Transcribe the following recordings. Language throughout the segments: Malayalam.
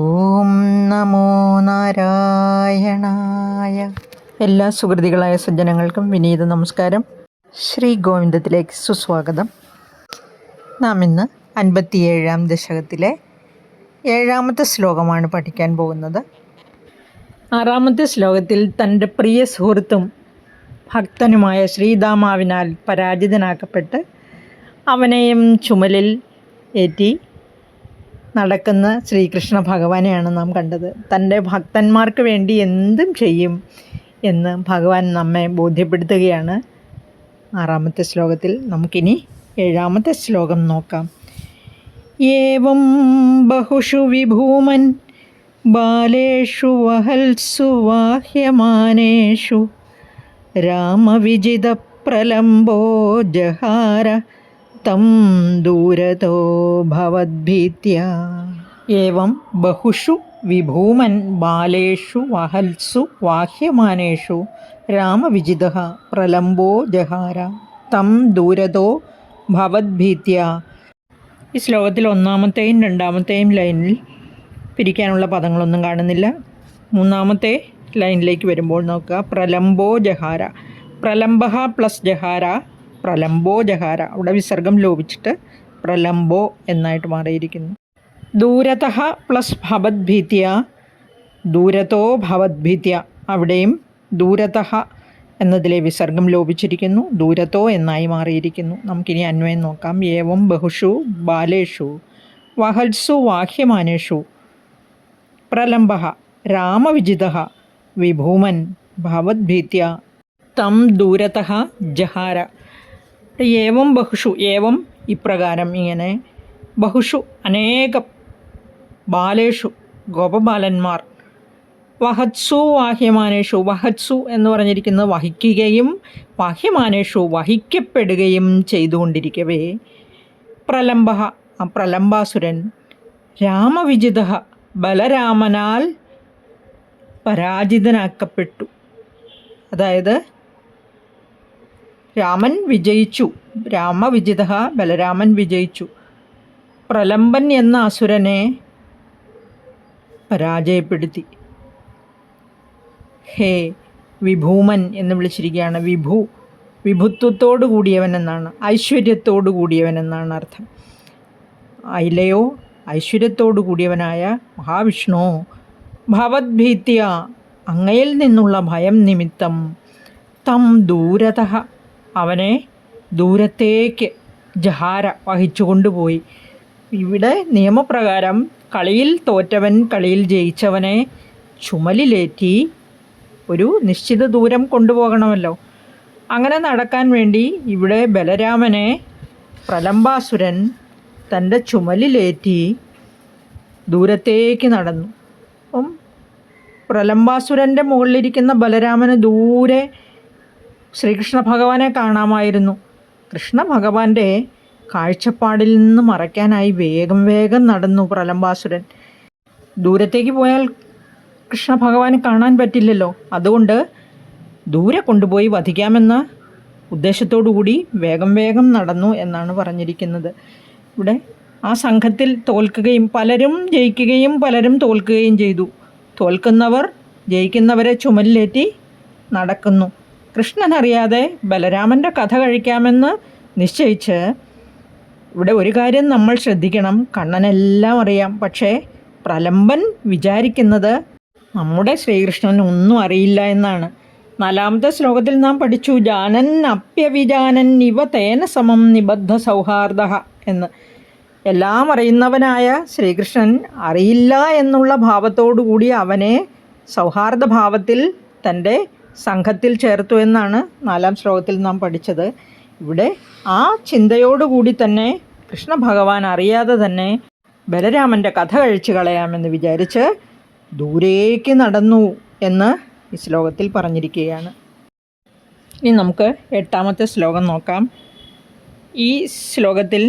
ഓം നമോ നാരായണായ. എല്ലാ സുഹൃതികളായ സജ്ജനങ്ങൾക്കും വിനീത നമസ്കാരം. ശ്രീ ഗോവിന്ദത്തിലേക്ക് സുസ്വാഗതം. നാം ഇന്ന് 57-ാം ദശകത്തിലെ 7-ാമത്തെ ശ്ലോകമാണ് പഠിക്കാൻ പോകുന്നത്. 6-ാമത്തെ ശ്ലോകത്തിൽ തൻ്റെ പ്രിയ സുഹൃത്തും ഭക്തനുമായ ശ്രീദാമാവിനാൽ പരാജിതനാക്കപ്പെട്ട് അവനെയും ചുമലിൽ ഏറ്റി നടക്കുന്ന ശ്രീകൃഷ്ണ ഭഗവാനെയാണ് നാം കണ്ടത്. തൻ്റെ ഭക്തന്മാർക്ക് വേണ്ടി എന്തും ചെയ്യും എന്ന് ഭഗവാൻ നമ്മെ ബോധ്യപ്പെടുത്തുകയാണ് 6-ാമത്തെ ശ്ലോകത്തിൽ. നമുക്കിനി 7-ാമത്തെ ശ്ലോകം നോക്കാം. ഏവം ബഹുഷു വിഭൂമൻ ബാലേഷു വഹൽസു വാഹ്യമാനേഷു രാമവിജിത പ്രലംബോ ജഹാര തം ദൂരതോ ഭവദ്ഭീത്യ. ഏവം ബഹുഷു വിഭൂമൻ ബാലേഷു വഹൽസു വാഹ്യമാനേഷു രാമവിജിതഃ പ്രലംബോ ജഹാര തം ദൂരതോ ഭവദ്ഭീത്യ. ഈ ശ്ലോകത്തിൽ 1-ാമത്തെയും 2-ാമത്തെയും ലൈനിൽ പിരിക്കാനുള്ള പദങ്ങളൊന്നും കാണുന്നില്ല. 3-ാമത്തെ ലൈനിലേക്ക് വരുമ്പോൾ നോക്കുക. പ്രലംബോ ജഹാര, പ്രലംബഃ പ്ലസ് ജഹാര, പ്രലംബോ ജഹാര. അവിടെ വിസർഗം ലോപിച്ചിട്ട് പ്രലംബോ എന്നായിട്ട് മാറിയിരിക്കുന്നു. ദൂരതഃ പ്ലസ് ഭവദ്ഭീത്യ, ദൂരതോ ഭവദ്ഭീത്യ. അവിടെയും ദൂരതഃ എന്നതിലെ വിസർഗം ലോപിച്ചിരിക്കുന്നു, ദൂരതോ എന്നായി മാറിയിരിക്കുന്നു. നമുക്കിനി അന്വയം നോക്കാം. ഏവം ബഹുഷു ബാലേഷു വഹൽസു വാഹ്യമാനേഷു പ്രലംബഃ രാമവിജിതഃ വിഭൂമൻ ഭവദ്ഭീത്യ തം ദൂരതഃ ജഹാര. ഏവം ബഹുഷു, ഏവം ഇപ്രകാരം, ഇങ്ങനെ, ബഹുഷു അനേകം, ബാലേഷു ഗോപബാലന്മാർ, വഹത്സു വാഹ്യമാനേഷു, വഹത്സു എന്ന് പറഞ്ഞിരിക്കുന്നത് വഹിക്കുകയും വാഹ്യമാനേഷു വഹിക്കപ്പെടുകയും ചെയ്തുകൊണ്ടിരിക്കവേ, പ്രലംബഃ പ്രലംബാസുരൻ, രാമവിജിതഃ ബലരാമനാൽ പരാജിതനാക്കപ്പെട്ടു. അതായത് രാമൻ വിജയിച്ചു, രാമവിജിതഃ ബലരാമൻ വിജയിച്ചു, പ്രലംബൻ എന്ന അസുരനെ പരാജയപ്പെടുത്തി. ഹേ വിഭൂമൻ എന്ന് വിളിച്ചിരിക്കുകയാണ്. വിഭുത്വത്തോടു കൂടിയവൻ എന്നാണ്, ഐശ്വര്യത്തോടു കൂടിയവൻ എന്നാണ് അർത്ഥം. അയിലയോ ഐശ്വര്യത്തോടു കൂടിയവനായ മഹാവിഷ്ണു, ഭവദ്ഭീത്യ അങ്ങയിൽ നിന്നുള്ള ഭയം നിമിത്തം, തം ദൂരതഃ അവനെ ദൂരത്തേക്ക് ജഹാര വഹിച്ചുകൊണ്ടുപോയി. ഇവിടെ നിയമപ്രകാരം കളിയിൽ തോറ്റവൻ കളിയിൽ ജയിച്ചവനെ ചുമലിലേറ്റി ഒരു നിശ്ചിത ദൂരം കൊണ്ടുപോകണമല്ലോ. അങ്ങനെ നടക്കാൻ വേണ്ടി ഇവിടെ ബലരാമനെ പ്രലംബാസുരൻ തൻ്റെ ചുമലിലേറ്റി ദൂരത്തേക്ക് നടന്നു. അപ്പം പ്രലംബാസുരൻ്റെ മുകളിലിരിക്കുന്ന ബലരാമന് ദൂരെ ശ്രീകൃഷ്ണ ഭഗവാനെ കാണാമായിരുന്നു. കൃഷ്ണ ഭഗവാന്റെ കാഴ്ചപ്പാടിൽ നിന്ന് മറയ്ക്കാനായി വേഗം വേഗം നടന്നു പ്രലംബാസുരൻ. ദൂരത്തേക്ക് പോയാൽ കൃഷ്ണ ഭഗവാനെ കാണാൻ പറ്റില്ലല്ലോ. അതുകൊണ്ട് ദൂരെ കൊണ്ടുപോയി വധിക്കാമെന്ന ഉദ്ദേശത്തോടു കൂടി വേഗം വേഗം നടന്നു എന്നാണ് പറഞ്ഞിരിക്കുന്നത്. ഇവിടെ ആ സംഘത്തിൽ തോൽക്കുകയും പലരും ജയിക്കുകയും പലരും തോൽക്കുകയും ചെയ്തു. തോൽക്കുന്നവർ ജയിക്കുന്നവരെ ചുമലിലേറ്റി നടക്കുന്നു. കൃഷ്ണനറിയാതെ ബലരാമൻ്റെ കഥ കഴിക്കാമെന്ന് നിശ്ചയിച്ച്, ഇവിടെ ഒരു കാര്യം നമ്മൾ ശ്രദ്ധിക്കണം, കണ്ണനെല്ലാം അറിയാം. പക്ഷേ പ്രലംബൻ വിചാരിക്കുന്നത് നമ്മുടെ ശ്രീകൃഷ്ണൻ ഒന്നും അറിയില്ല എന്നാണ്. 4-ാമത്തെ ശ്ലോകത്തിൽ നാം പഠിച്ചു, ജാനൻ അപ്യവിജാനൻ ഇവ തേന സമം നിബദ്ധ സൗഹാർദ്ദഃ എന്ന്. എല്ലാം അറിയുന്നവനായ ശ്രീകൃഷ്ണൻ അറിയില്ല എന്നുള്ള ഭാവത്തോടു കൂടി അവനെ സൗഹാർദ്ദ ഭാവത്തിൽ തൻ്റെ സംഘത്തിൽ ചേർത്തു എന്നാണ് 4-ാം ശ്ലോകത്തിൽ നാം പഠിച്ചത്. ഇവിടെ ആ ചിന്തയോടുകൂടി തന്നെ കൃഷ്ണ ഭഗവാൻ അറിയാതെ തന്നെ ബലരാമൻ്റെ കഥ കഴിച്ചു കളയാമെന്ന് വിചാരിച്ച് ദൂരേക്ക് നടന്നു എന്ന് ഈ ശ്ലോകത്തിൽ പറഞ്ഞിരിക്കുകയാണ്. ഇനി നമുക്ക് 8-ാമത്തെ ശ്ലോകം നോക്കാം. ഈ ശ്ലോകത്തിൽ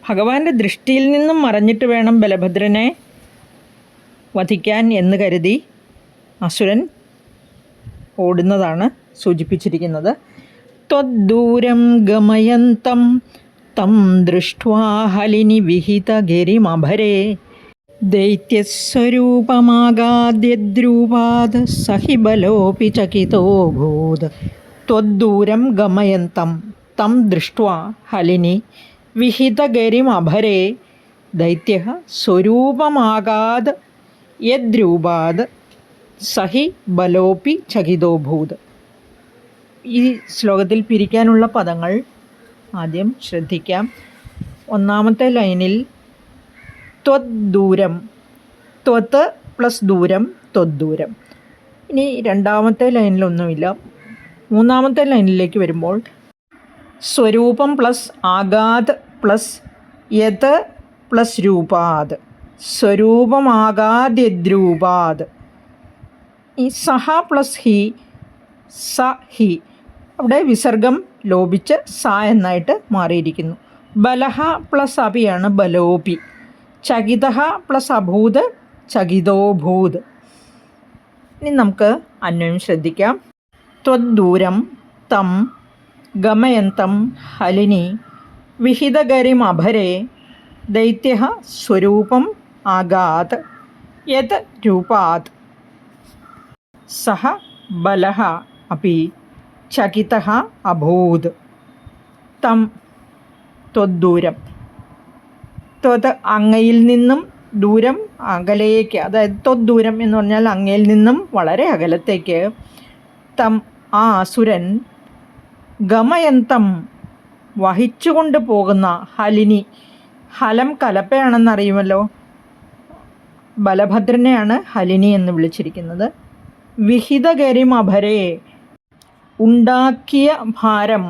ഭഗവാന്റെ ദൃഷ്ടിയിൽ നിന്നും മറഞ്ഞിട്ട് വേണം ബലഭദ്രനെ വധിക്കാൻ എന്ന് കരുതി അസുരൻ ഓടുന്നതാണ് സൂചിപ്പിച്ചിരിക്കുന്നത്. ത്വദ്ദൂരം ഗമയന്തം തം ദൃഷ്ട്വാ ഹലിനി വിഹിതഗിരിമഭരേ ദൈത്യസ്വരൂപമാകാദ്യദ്രൂപാത് സഹി ബലോപി ചകിതോഭൂത് ത്വദ്ദൂരം ഗമയന്തം തം ദൃഷ്ട്വാ ഹലിനി വിഹിതഗരിമഭരേ ദൈത്യഃ സ്വരൂപമാകാത് യദ്രൂപാത് സഹി ബലോപി ചകിതോഭൂത്. ഈ ശ്ലോകത്തിൽ പിരിക്കാനുള്ള പദങ്ങൾ ആദ്യം ശ്രദ്ധിക്കാം. ഒന്നാമത്തെ ലൈനിൽ ത്വദ്ദൂരം, ത്വത്ത് പ്ലസ് ദൂരം, ത്വദ്ദൂരം. ഇനി രണ്ടാമത്തെ ലൈനിലൊന്നുമില്ല. മൂന്നാമത്തെ ലൈനിലേക്ക് വരുമ്പോൾ സ്വരൂപം പ്ലസ് ആഗാത് പ്ലസ് യത് പ്ലസ് രൂപാത്, സ്വരൂപമാകാദ്യദ്രൂപാത്. ഈ സഹ പ്ലസ് ഹി, സ ഹി, അവിടെ വിസർഗം ലോപിച്ച് സ എന്നായിട്ട് മാറിയിരിക്കുന്നു. ബലഹ പ്ലസ് അപിയാണ് ബലോപി. ചകിതഃ പ്ലസ് അഭൂത് ചകിതോഭൂത്. ഇനി നമുക്ക് അന്വയം ശ്രദ്ധിക്കാം. ത്വദ്ദൂരം തം ഗമയന്തം ഹലിനി വിഹിതഗരിമഭരേ ദൈത്യഃ സ്വരൂപം ആഗാത് യത് രൂപാത് സഹ ബലഃ അപി ചകിതഃ അഭൂത് തം. ത്വദ്ദൂരം, ത്വത് അങ്ങയിൽ നിന്നും, ദൂരം അകലേക്ക്, അതായത് ത്വദ്ദൂരം എന്ന് പറഞ്ഞാൽ അങ്ങയിൽ നിന്നും വളരെ അകലത്തേക്ക്. തം ആ അസുരൻ, ഗമയന്തം വഹിച്ചുകൊണ്ട് പോകുന്ന, ഹലിനി, ഹലം കലപ്പയാണെന്നറിയുമല്ലോ, ബലഭദ്രനെയാണ് ഹലിനി എന്ന് വിളിച്ചിരിക്കുന്നത്. വിഹിതഗരിമഭരേ ഉണ്ടാക്കിയ ഭാരം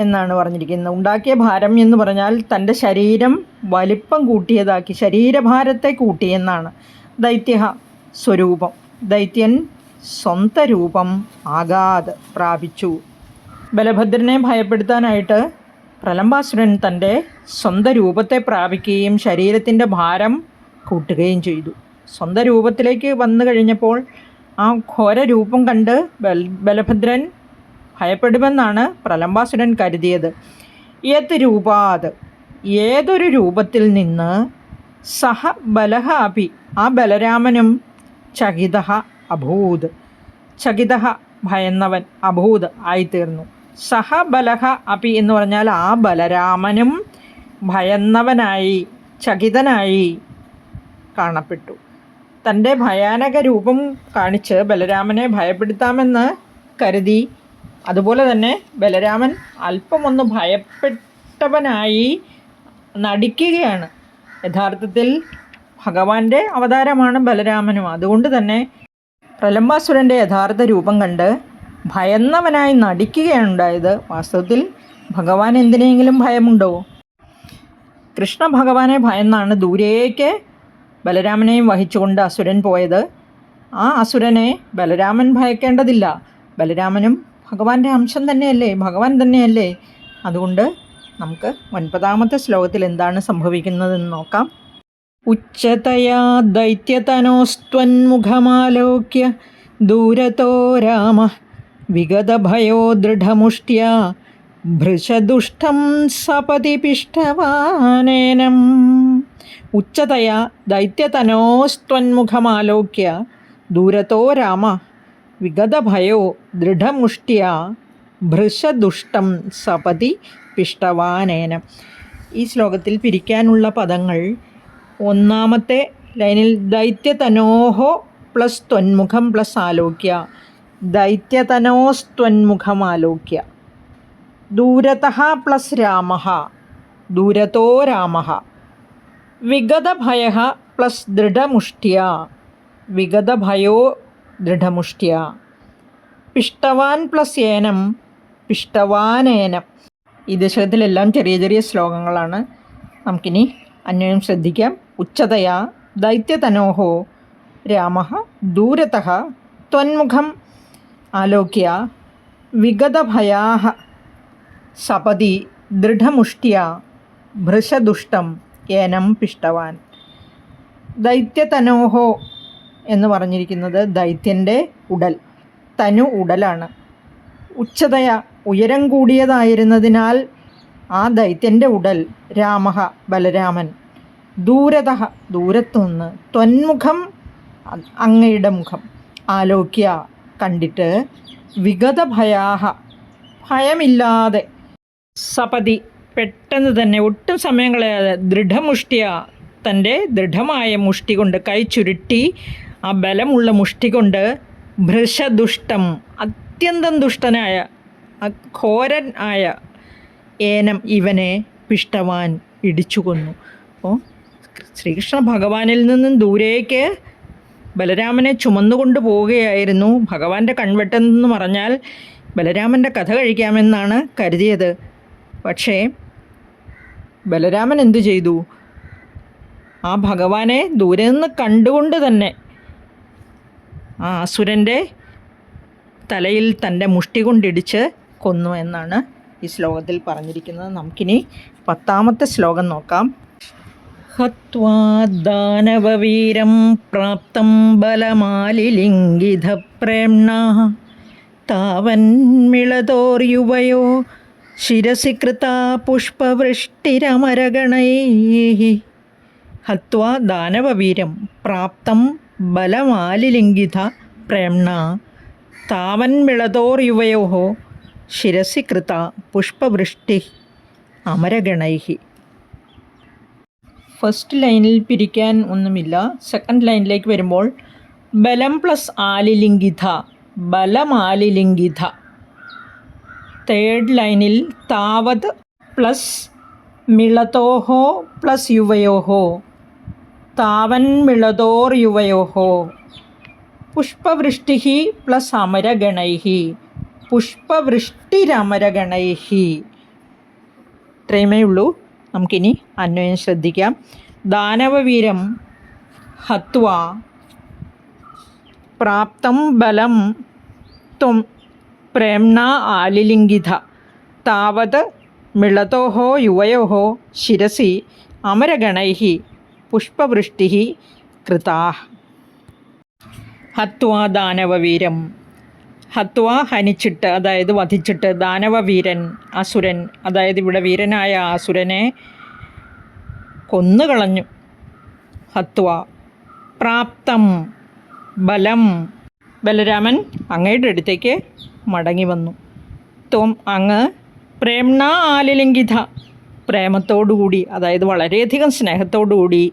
എന്നാണ് പറഞ്ഞിരിക്കുന്നത്. ഉണ്ടാക്കിയ ഭാരം എന്ന് പറഞ്ഞാൽ തൻ്റെ ശരീരം വലിപ്പം കൂട്ടിയതാക്കി, ശരീരഭാരത്തെ കൂട്ടിയെന്നാണ്. ദൈത്യഃ സ്വരൂപം, ദൈത്യൻ സ്വന്തം രൂപം ആഗാത് പ്രാപിച്ചു. ബലഭദ്രനെ ഭയപ്പെടുത്താനായിട്ട് പ്രലംബാസുരൻ തൻ്റെ സ്വന്തം രൂപത്തെ പ്രാപിക്കുകയും ശരീരത്തിൻ്റെ ഭാരം കൂട്ടുകയും ചെയ്തു. സ്വന്തം രൂപത്തിലേക്ക് വന്നു കഴിഞ്ഞപ്പോൾ ആ ഘോര രൂപം കണ്ട് ബലഭദ്രൻ ഭയപ്പെടുമെന്നാണ് പ്രലംബാസുരൻ കരുതിയത്. യത് രൂപാത്, ഏതൊരു രൂപത്തിൽ നിന്ന്, സഹ ബലഹ അപി, ആ ബലരാമനും, ചകിതഃ അഭൂത്, ചകിതഃ ഭയന്നവൻ, അഭൂത് ആയിത്തീർന്നു. സഹ ബലഹ അപി എന്ന് പറഞ്ഞാൽ ആ ബലരാമനും ഭയന്നവനായി, ചകിതനായി കാണപ്പെട്ടു. തൻ്റെ ഭയാനക രൂപം കാണിച്ച് ബലരാമനെ ഭയപ്പെടുത്താമെന്ന് കരുതി. അതുപോലെ തന്നെ ബലരാമൻ അല്പമൊന്ന് ഭയപ്പെട്ടവനായി നടിക്കുകയാണ്. യഥാർത്ഥത്തിൽ ഭഗവാന്റെ അവതാരമാണ് ബലരാമനും. അതുകൊണ്ട് തന്നെ പ്രലംബാസുരൻ്റെ യഥാർത്ഥ രൂപം കണ്ട് ഭയന്നവനായി നടിക്കുകയാണ് ഉണ്ടായത്. വാസ്തവത്തിൽ ഭഗവാൻ എന്തിനെങ്കിലും ഭയമുണ്ടോ? കൃഷ്ണ ഭഗവാനെ ഭയന്നാണ് ദൂരേക്ക് ബലരാമനെയും വഹിച്ചുകൊണ്ട് അസുരൻ പോയത്. ആ അസുരനെ ബലരാമൻ ഭയക്കേണ്ടതില്ല. ബലരാമനും ഭഗവാന്റെ അംശം തന്നെയല്ലേ, ഭഗവാൻ തന്നെയല്ലേ. അതുകൊണ്ട് നമുക്ക് 9ാമത്തെ ശ്ലോകത്തിൽ എന്താണ് സംഭവിക്കുന്നതെന്ന് നോക്കാം. ഉച്ചതയാ ദൈത്യതനോസ്ത്വന്മുഖമാലോക്യ ദൂരതോ രാമ വിഗതഭയോ ദൃഢമുഷ്ട്യാ ഭൃശദുഷ്ടം സപതി പിഷ്ടവാനേനം. ഉച്ചതയാ ദൈത്യതനോസ്ത്വന്മുഖമാലോക്യ ദൂരതോ രാമ വിഗതഭയോ ദൃഢമുഷ്ട്യാ ഭൃശദുഷ്ടം സപതി പിഷ്ടവാനേനം. ഈ ശ്ലോകത്തിൽ പിരിക്കാനുള്ള പദങ്ങൾ, ഒന്നാമത്തെ ലൈനിൽ ദൈത്യതനോഹോ പ്ലസ് ത്വന്മുഖം പ്ലസ് ആലോക്യ, ദൈത്യതനോസ്ത്വന്മുഖമാലോക്യ. ദൂരതഃ പ്ലസ് രാമഃ, ദൂരതോ രാമഃ. വിഗതഭയഃ പ്ലസ് ദൃഢമുഷ്ട്യാ, വിഗതഭയോ ദൃഢമുഷ്ട്യാ. പിഷ്ടവാൻ പ്ലസ് ഏനം, പിഷ്ടവാനേനം. ഈ ദശകത്തിലെല്ലാം ചെറിയ ചെറിയ ശ്ലോകങ്ങളാണ്. നമുക്കിനി അന്വയം ശ്രദ്ധിക്കാം. ഉച്ചതയാ ദൈത്യതനോഹോ രാമഃ ദൂരതഃ ത്വന്മുഖം ആലോക്യ വിഗതഭയാഃ സപതി ദൃഢമുഷ്ട്യാ ഭൃശദുഷ്ടം ഏനം പിഷ്ടവാൻ. ദൈത്യതനോഹോ എന്ന് പറഞ്ഞിരിക്കുന്നത് ദൈത്യൻ്റെ ഉടൽ, തനു ഉടലാണ്. ഉച്ചതയ ഉയരം കൂടിയതായിരുന്നതിനാൽ ആ ദൈത്യൻ്റെ ഉടൽ രാമഃ ബലരാമൻ ദൂരത ദൂരത്തുനിന്ന്, ത്വന്മുഖം അങ്ങയുടെ മുഖം, ആലോക്യ കണ്ടിട്ട്, വിഗതഭയാഹ ഭയമില്ലാതെ, സപതി പെട്ടെന്ന് തന്നെ ഒട്ടും സമയം കളയാതെ, ദൃഢമുഷ്ടിയ തൻ്റെ ദൃഢമായ മുഷ്ടി കൊണ്ട്, കൈ ചുരുട്ടി ആ ബലമുള്ള മുഷ്ടി കൊണ്ട്, ഭൃശദുഷ്ടം അത്യന്തം ദുഷ്ടനായ ഘോരൻ ആയ ഏനം ഇവനെ പിഷ്ടവാൻ ഇടിച്ചു കൊന്നു. അപ്പോൾ ശ്രീകൃഷ്ണ ഭഗവാനിൽ നിന്നും ദൂരേക്ക് ബലരാമനെ ചുമന്നുകൊണ്ട് പോവുകയായിരുന്നു. ഭഗവാന്റെ കൺവെട്ടെന്ന് പറഞ്ഞാൽ ബലരാമൻ്റെ കഥ കഴിക്കാമെന്നാണ് കരുതിയത്. പക്ഷേ ബലരാമൻ എന്തു ചെയ്തു? ആ ഭഗവാനെ ദൂരെ നിന്ന് കണ്ടുകൊണ്ട് തന്നെ ആ അസുരൻ്റെ തലയിൽ തൻ്റെ മുഷ്ടി കൊണ്ടിടിച്ച് കൊന്നു എന്നാണ് ഈ ശ്ലോകത്തിൽ പറഞ്ഞിരിക്കുന്നത്. നമുക്കിനി 10ാമത്തെ ശ്ലോകം നോക്കാം. ഹത്വാ ദാനവവീരം പ്രാപ്തം ബലമാലിലിംഗിത പ്രേംണ താവന്മിളതോർയുവയോ ശിരസി കൃതാ പുഷ്പവൃഷ്ടിരമരഗണൈഃ. ഹത്വാ ദാനവവീരം പ്രാപ്തം ബലമാലിലിംഗിത പ്രേംണ താവന്മിളതോർയുവയോഃ ശിരസി കൃത പുഷ്പവൃഷ്ടി അമരഗണൈഃ. ഫസ്റ്റ് ലൈനിൽ പിരിക്കാൻ ഒന്നുമില്ല. സെക്കൻഡ് ലൈനിലേക്ക് വരുമ്പോൾ ബലം പ്ലസ് ആലിലിംഗിത, ബലമാലിലിംഗിത. തേർഡ് ലൈനിൽ താവത് പ്ലസ് മിളതോഹ പ്ലസ് യുവയോഹ, താവന്മിളതോർ യുവയോഹ. പുഷ്പവൃഷ്ടി പ്ലസ് അമരഗണൈഃ, പുഷ്പവൃഷ്ടിരമരഗണൈഃ. ഇത്രയുമേ ഉള്ളൂ. നമുക്കിനി അന്വയം ശ്രദ്ധിക്കാം. ദാനവവീരം ഹത്വാ പ്രാപ്തം ബലം ത്വം പ്രേംണ ആലിലിംഗിത താവത് മിളതോഹ യുവയോഹ ശിരസി അമരഗണൈഃ പുഷ്പവൃഷ്ടി കൃതാ. ഹത്വാ ദാനവവീരം, ഹത്വാ ഹനിച്ചിട്ട്, അതായത് വധിച്ചിട്ട്, ദാനവവീരൻ അസുരൻ, അതായത് ഇവിടെ വീരനായ അസുരനെ കൊന്നുകളഞ്ഞു. ഹത്വാ പ്രാപ്തം ബലം, ബലരാമൻ അങ്ങയുടെ അടുത്തേക്ക് മടങ്ങി വന്നു. ത്വം അങ്ങ് പ്രേംണ ആലിലിംഗിത പ്രേമത്തോടുകൂടി, അതായത് വളരെയധികം സ്നേഹത്തോടുകൂടി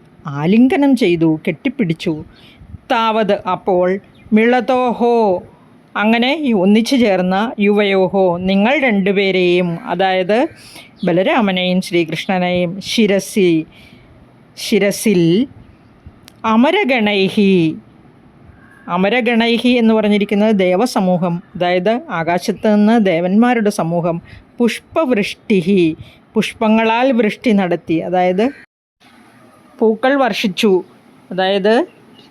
ആലിംഗനം ചെയ്തു, കെട്ടിപ്പിടിച്ചു. താവത് അപ്പോൾ, മിളതോഹോ അങ്ങനെ ഒന്നിച്ചു ചേർന്ന, യുവയോഹോ നിങ്ങൾ രണ്ടുപേരെയും, അതായത് ബലരാമനെയും ശ്രീകൃഷ്ണനെയും, ശിരസിൽ അമരഗണൈഹി, അമരഗണൈഹി എന്ന് പറഞ്ഞിരിക്കുന്നത് ദേവസമൂഹം, അതായത് ആകാശത്ത് നിന്ന് ദേവന്മാരുടെ സമൂഹം, പുഷ്പവൃഷ്ടി പുഷ്പങ്ങളാൽ വൃഷ്ടി നടത്തി, അതായത് പൂക്കൾ വർഷിച്ചു, അതായത്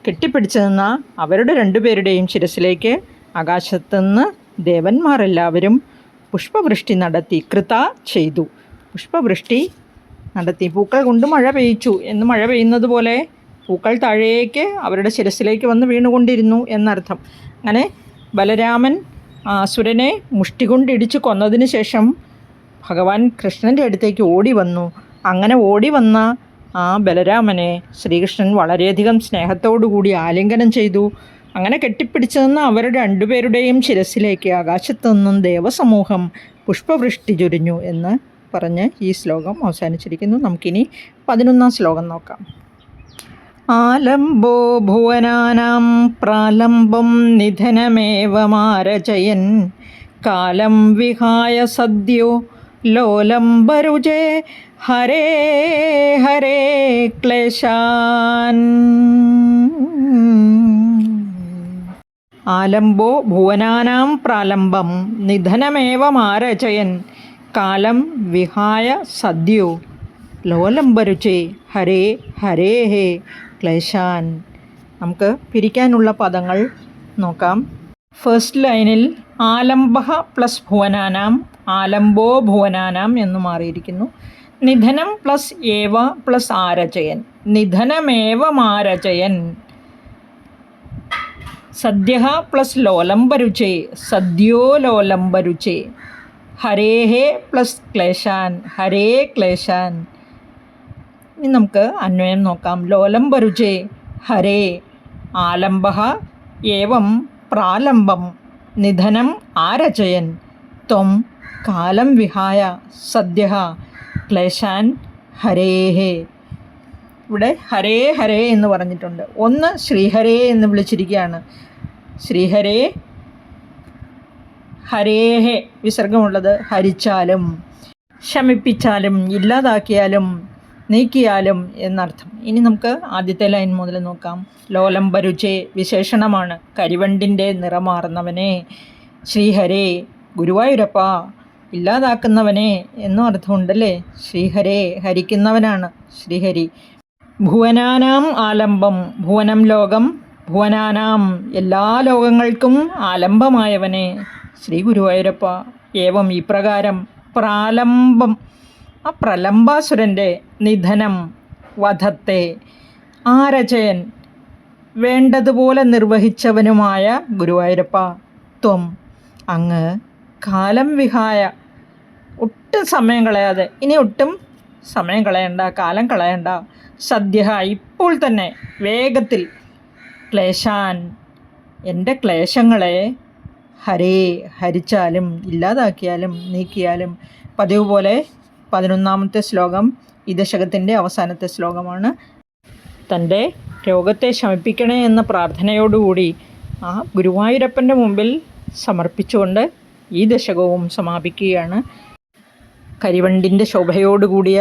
കെട്ടിപ്പിടിച്ചു നിന്ന അവരുടെ രണ്ടുപേരുടെയും ശിരസിലേക്ക് ആകാശത്തുനിന്ന് ദേവന്മാരെല്ലാവരും പുഷ്പവൃഷ്ടി നടത്തി, കൃത ചെയ്തു, പുഷ്പവൃഷ്ടി നടത്തി. പൂക്കൾ കൊണ്ട് മഴ പെയ്ച്ചു എന്ന് മഴ പെയ്യുന്നത് പോലെ പൂക്കൾ താഴേക്ക് അവരുടെ ശിരസിലേക്ക് വന്ന് വീണുകൊണ്ടിരുന്നു എന്നർത്ഥം. അങ്ങനെ ബലരാമൻ അസുരനെ മുഷ്ടി കൊണ്ടിടിച്ച് കൊന്നതിന് ശേഷം ഭഗവാൻ കൃഷ്ണൻ്റെ അടുത്തേക്ക് ഓടി വന്നു. അങ്ങനെ ഓടി വന്ന ആ ബലരാമനെ ശ്രീകൃഷ്ണൻ വളരെയധികം സ്നേഹത്തോടുകൂടി ആലിംഗനം ചെയ്തു. അങ്ങനെ കെട്ടിപ്പിടിച്ചു നിന്ന് അവരുടെ രണ്ടുപേരുടെയും ശിരസിലേക്ക് ആകാശത്തു നിന്നും ദേവസമൂഹം പുഷ്പവൃഷ്ടി ചൊരിഞ്ഞു എന്ന് പറഞ്ഞ് ഈ ശ്ലോകം അവസാനിച്ചിരിക്കുന്നു. നമുക്കിനി 11ാം ശ്ലോകം നോക്കാം. ആലംബോ ഭുവനാനാം പ്രാലംബം നിധനമേവ മാരചയൻ കാലം വിഹായ സദ്യോ ലോലംബരുജേ ഹരേ ഹരേ ക്ലേശാൻ. ആലംബോ ഭുവനാനാം പ്രാലംബം നിധനമേവ മാരചയൻ കാലം വിഹായ സദ്യോ ലോലംബരുചേ ഹരേ ഹരേ ഹേ ക്ലേശാൻ. നമുക്ക് പിരിക്കാനുള്ള പദങ്ങൾ നോക്കാം. ഫസ്റ്റ് ലൈനിൽ ആലംബ പ്ലസ് ഭുവനാനാം, ആലംബോ ഭുവനാനാം എന്ന് മാറിയിരിക്കുന്നു. നിധനം പ്ലസ് ഏവ പ്ലസ് ആരചയൻ, നിധനമേവ മാരചയൻ. സദ്യ പ്ലസ് ലോലംബരുചേ, സദ്യോ ലോലംബരുചേ. ഹരേഹേ പ്ലസ് ക്ലേശാൻ, ഹരേ ക്ലേശാൻ. ഇനി നമുക്ക് അന്വയം നോക്കാം. ലോലംബരുചേ ഹരേ ആലംബഃ ഏവം പ്രാലംബം നിധനം ആരചയൻ ത്വം കാലം വിഹായ സദ്യഃ ക്ലേശാൻ ഹരേഹേ. ഇവിടെ ഹരേ ഹരേ എന്ന് പറഞ്ഞിട്ടുണ്ട്. ഒന്ന് ശ്രീഹരേ എന്ന് വിളിച്ചിരിക്കുകയാണ്. ശ്രീഹരേ ഹരേഹേ വിസർഗമുള്ളത് ഹരിച്ചാലും ശമിപ്പിച്ചാലും ഇല്ലാതാക്കിയാലും നീക്കിയാലും എന്നർത്ഥം. ഇനി നമുക്ക് ആദ്യത്തെ ലൈൻ മുതൽ നോക്കാം. ലോലംബരുചേ വിശേഷണമാണ്. കരിവണ്ടിൻ്റെ നിറമാർന്നവനെ. ശ്രീഹരേ ഗുരുവായൂരപ്പ ഇല്ലാതാക്കുന്നവനെ എന്നും അർത്ഥമുണ്ടല്ലേ. ശ്രീഹരേ ഹരിക്കുന്നവനാണ് ശ്രീഹരി. ഭുവനാനാം ആലംബം ഭുവനം ലോകം ഭുവനാനാം എല്ലാ ലോകങ്ങൾക്കും ആലംബമായവനെ ശ്രീ ഗുരുവായൂരപ്പ. ഏവം ഇപ്രകാരം പ്രാലംബം ആ പ്രലംബാസുരൻ്റെ നിധനം വധത്തെ ആരചയൻ വേണ്ടതുപോലെ നിർവഹിച്ചവനുമായ ഗുരുവായൂരപ്പ ത്വം അങ്ങ് കാലം വിഹായ ഒട്ടും സമയം കളയാതെ, ഇനി ഒട്ടും സമയം കളയണ്ട, കാലം കളയണ്ട, സദ്യ ഇപ്പോൾ തന്നെ വേഗത്തിൽ ക്ലേശാൻ എൻ്റെ ക്ലേശങ്ങളെ ഹരേ ഹരിച്ചാലും ഇല്ലാതാക്കിയാലും നീക്കിയാലും. പതിവ് പോലെ 11ാമത്തെ ശ്ലോകം ഈ ദശകത്തിൻ്റെ അവസാനത്തെ ശ്ലോകമാണ്. തൻ്റെ രോഗത്തെ ശമിപ്പിക്കണേ എന്ന പ്രാർത്ഥനയോടുകൂടി ആ ഗുരുവായൂരപ്പൻ്റെ മുമ്പിൽ സമർപ്പിച്ചുകൊണ്ട് ഈ ദശകവും സമാപിക്കുകയാണ്. കരിവണ്ടിൻ്റെ ശോഭയോടുകൂടിയ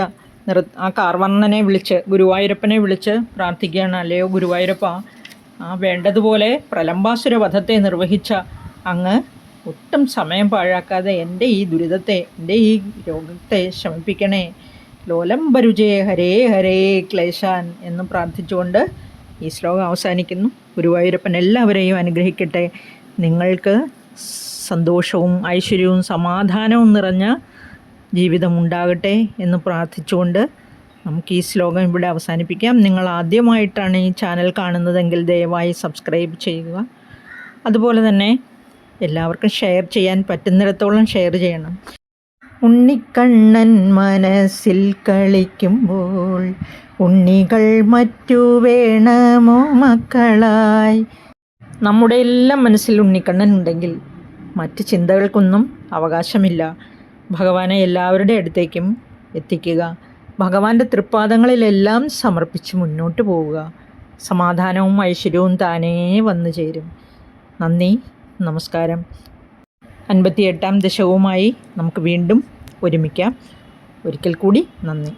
ആ കാർവർണ്ണനെ വിളിച്ച് ഗുരുവായൂരപ്പനെ വിളിച്ച് പ്രാർത്ഥിക്കുകയാണ്. അല്ലയോ ഗുരുവായൂരപ്പ, ആ വേണ്ടതുപോലെ പ്രലംബാസുര വധത്തെ നിർവഹിച്ച അങ്ങ് ഒട്ടും സമയം പാഴാക്കാതെ എൻ്റെ ഈ ദുരിതത്തെ, എൻ്റെ ഈ രോഗത്തെ ശമിപ്പിക്കണേ. ലോലംബരുചേ ഹരേ ഹരേ ക്ലേശാൻ എന്ന് പ്രാർത്ഥിച്ചുകൊണ്ട് ഈ ശ്ലോകം അവസാനിക്കുന്നു. ഗുരുവായൂരപ്പൻ എല്ലാവരെയും അനുഗ്രഹിക്കട്ടെ. നിങ്ങൾക്ക് സന്തോഷവും ഐശ്വര്യവും സമാധാനവും നിറഞ്ഞ ജീവിതമുണ്ടാകട്ടെ എന്ന് പ്രാർത്ഥിച്ചുകൊണ്ട് നമുക്ക് ഈ ശ്ലോകം ഇവിടെ അവസാനിപ്പിക്കാം. നിങ്ങൾ ആദ്യമായിട്ടാണ് ഈ ചാനൽ കാണുന്നതെങ്കിൽ ദയവായി സബ്സ്ക്രൈബ് ചെയ്യുക. അതുപോലെ തന്നെ എല്ലാവർക്കും ഷെയർ ചെയ്യാൻ പറ്റുന്നിടത്തോളം ഷെയർ ചെയ്യണം. ഉണ്ണിക്കണ്ണൻ മനസ്സിൽ കളിക്കുമ്പോൾ ഉണ്ണികൾ മറ്റു വേണമോ മക്കളായി. നമ്മുടെ എല്ലാം മനസ്സിൽ ഉണ്ണിക്കണ്ണൻ ഉണ്ടെങ്കിൽ മറ്റ് ചിന്തകൾക്കൊന്നും അവകാശമില്ല. ഭഗവാനെ എല്ലാവരുടെ അടുത്തേക്കും എത്തിക്കുക. ഭഗവാന്റെ തൃപ്പാദങ്ങളിലെല്ലാം സമർപ്പിച്ച് മുന്നോട്ട് പോവുക. സമാധാനവും ഐശ്വര്യവും താനേ വന്നു ചേരും. നന്ദി, നമസ്കാരം. 58ാം ദശകവുമായി നമുക്ക് വീണ്ടും ഒരുമിക്കാം. ഒരിക്കൽ കൂടി നന്ദി.